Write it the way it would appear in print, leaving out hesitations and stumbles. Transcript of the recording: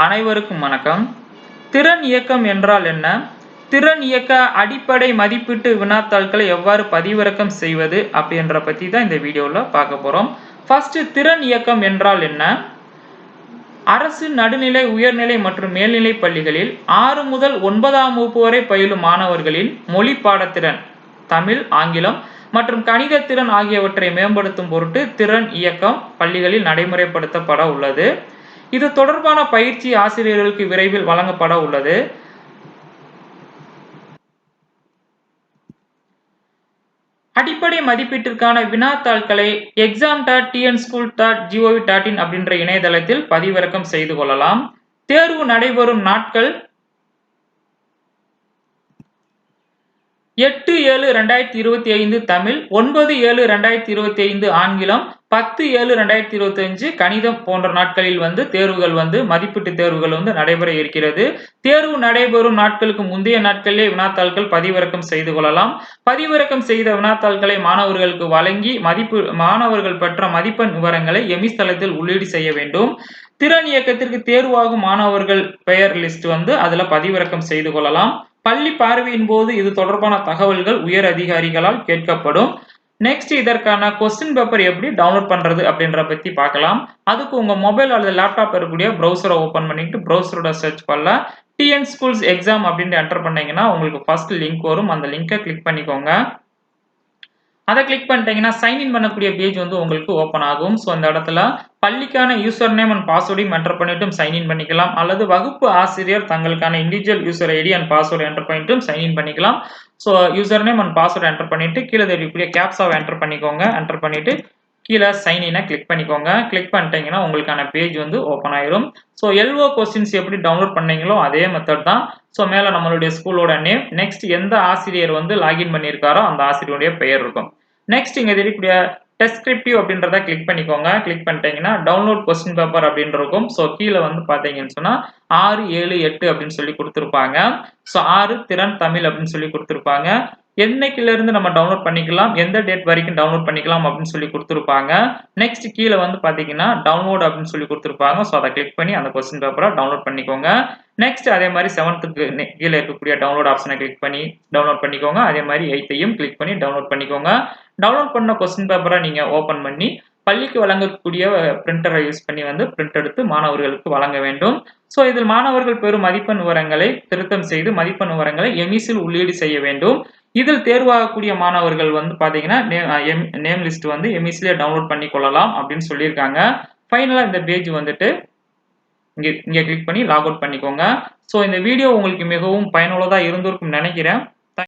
அனைவருக்கும் வணக்கம். திறன் இயக்கம் என்றால் என்ன? திறன் இயக்க அடிப்படை மதிப்பீட்டு வினாத்தாள்களை எவ்வாறு பதிவிறக்கம் செய்வது அப்படின்ற பத்தி தான் இந்த வீடியோல பார்க்க போறோம். ஃபர்ஸ்ட் திறன் இயக்கம் என்றால் என்ன? அரசு நடுநிலை, உயர்நிலை மற்றும் மேல்நிலை பள்ளிகளில் 6 முதல் 9ஆம் வகுப்பு வரை பயிலும் மாணவர்களின் மொழி பாடத்திறன், தமிழ், ஆங்கிலம் மற்றும் கணித திறன் ஆகியவற்றை மேம்படுத்தும் பொருட்டு திறன் இயக்கம் பள்ளிகளில் நடைமுறைப்படுத்தப்பட உள்ளது. இது தொடர்பான பயிற்சி ஆசிரியர்களுக்கு விரைவில் வழங்கப்பட உள்ளது. அடிப்படை மதிப்பீட்டிற்கான வினாத்தாள்களை exam.tnschool.gov.in அப்படின்ற இணையதளத்தில் பதிவிறக்கம் செய்து கொள்ளலாம். தேர்வு நடைபெறும் நாட்கள் 8/7/2025 தமிழ், 9/7/2025 ஆங்கிலம், 10/7/2025 கணிதம் போன்ற நாட்களில் தேர்வுகள் மதிப்பீட்டு தேர்வுகள் நடைபெற இருக்கிறது. தேர்வு நடைபெறும் நாட்களுக்கு முந்தைய நாட்களிலே வினாத்தாள்கள் பதிவிறக்கம் செய்து கொள்ளலாம். பதிவிறக்கம் செய்த வினாத்தாள்களை மாணவர்களுக்கு வழங்கி மாணவர்கள் பெற்ற மதிப்பெண் விவரங்களை எமிஸ் தளத்தில் உள்ளீடு செய்ய வேண்டும். திறன் இயக்கத்திற்கு தேர்வாகும் மாணவர்கள் பெயர் லிஸ்ட் அதுல பதிவிறக்கம் செய்து கொள்ளலாம். பள்ளி பார்வையின் போது இது தொடர்பான தகவல்கள் உயர் அதிகாரிகளால் கேட்கப்படும். நெக்ஸ்ட் இதற்கான கொஸ்டின் பேப்பர் எப்படி டவுன்லோட் பண்றது அப்படின்ற பத்தி பார்க்கலாம். அதுக்கு உங்க மொபைல் அல்லது லேப்டாப் இருக்கக்கூடிய ப்ரௌசரை ஓபன் பண்ணிட்டு ப்ரௌசரோட சர்ச் பண்ணல டிஎன் ஸ்கூல்ஸ் எக்ஸாம் அப்படின்னு என்டர் பண்ணீங்கன்னா உங்களுக்கு ஃபர்ஸ்ட் லிங்க் வரும். அந்த லிங்கை கிளிக் பண்ணிக்கோங்க. அதை கிளிக் பண்ணிட்டீங்கன்னா சைன்இன் பண்ணக்கூடிய பேஜ் உங்களுக்கு ஓப்பன் ஆகும். ஸோ அந்த இடத்துல பள்ளிக்கான யூசர் நேம் அண்ட் பாஸ்வேர்டையும் என்டர் பண்ணிட்டும் சைன்இன் பண்ணிக்கலாம். அல்லது வகுப்பு ஆசிரியர் தங்களுக்கான individual user ID and password enter பண்ணிட்டும் சைன்இன் பண்ணிக்கலாம். So user name and password enter பண்ணிட்டு கீழே தெரியக்கூடிய கேப்ஸாவை என்டர் பண்ணிக்கோங்க. என்டர் பண்ணிட்டு கீழே சைன்இனை கிளிக் பண்ணிக்கோங்க. கிளிக் பண்ணிட்டீங்கன்னா உங்களுக்கான பேஜ் ஓப்பன் ஆயிரும். ஸோ எல்ஓ கொஸ்டின்ஸ் எப்படி டவுன்லோட் பண்ணீங்களோ அதே மெத்தட் தான். ஸோ மேலே நம்மளுடைய ஸ்கூலோட நேம், நெக்ஸ்ட் எந்த ஆசிரியர் லாகின் பண்ணியிருக்காரோ அந்த ஆசிரியருடைய பெயர் இருக்கும். நெக்ஸ்ட் இங்க தெரியக்கூடிய டெஸ்கிரிப்டிவ் அப்படின்றத கிளிக் பண்ணிக்கோங்க. கிளிக் பண்ணிட்டீங்கன்னா டவுன்லோட் கொஸ்டின் பேப்பர் அப்படின்னு இருக்கும். ஸோ கீழே பார்த்தீங்கன்னு சொன்னா 6, 7, 8 அப்படின்னு சொல்லி கொடுத்துருப்பாங்க. ஸோ 6 திறன் தமிழ் அப்படின்னு சொல்லி கொடுத்துருப்பாங்க. என்னைக்குல இருந்து நம்ம டவுன்லோட் பண்ணிக்கலாம், எந்த டேட் வரைக்கும் டவுன்லோட் பண்ணிக்கலாம் அப்படின்னு சொல்லி கொடுத்துருப்பாங்க. நெக்ஸ்ட் கீழே பாத்தீங்கன்னா டவுன்லோட் அப்படின்னு சொல்லி கொடுத்துருப்பாங்க. ஸோ அதை கிளிக் பண்ணி அந்த கொஸ்டின் பேப்பரை டவுன்லோட் பண்ணிக்கோங்க. நெக்ஸ்ட் அதே மாதிரி 7th கீழே இருக்கக்கூடிய டவுன்லோட் ஆப்ஷனை கிளிக் பண்ணி டவுன்லோட் பண்ணிக்கோங்க. அதே மாதிரி 8th கிளிக் பண்ணி டவுன்லோட் பண்ணிக்கோங்க. டவுன்லோட் பண்ண கொஸ்டின் பேப்பரை நீங்க ஓபன் பண்ணி பள்ளிக்கு வழங்கக்கூடிய பிரிண்டரை யூஸ் பண்ணி பிரிண்ட் எடுத்து மாணவர்களுக்கு வழங்க வேண்டும். ஸோ இதில் மாணவர்கள் பெறும் மதிப்பெண் விவரங்களை திருத்தம் செய்து மதிப்பெண் விவரங்களை எமிஸில் உள்ளீடு செய்ய வேண்டும். இதில் தேர்வாகக்கூடிய மாணவர்கள் பாத்தீங்கன்னா நேம் லிஸ்ட் எமிஸ்லயே டவுன்லோட் பண்ணி கொள்ளலாம் அப்படின்னு சொல்லியிருக்காங்க. ஃபைனலா இந்த பேஜ் இங்க கிளிக் பண்ணி லாக் அவுட் பண்ணிக்கோங்க. ஸோ இந்த வீடியோ உங்களுக்கு மிகவும் பயனுள்ளதா இருந்திருக்கும் நினைக்கிறேன்.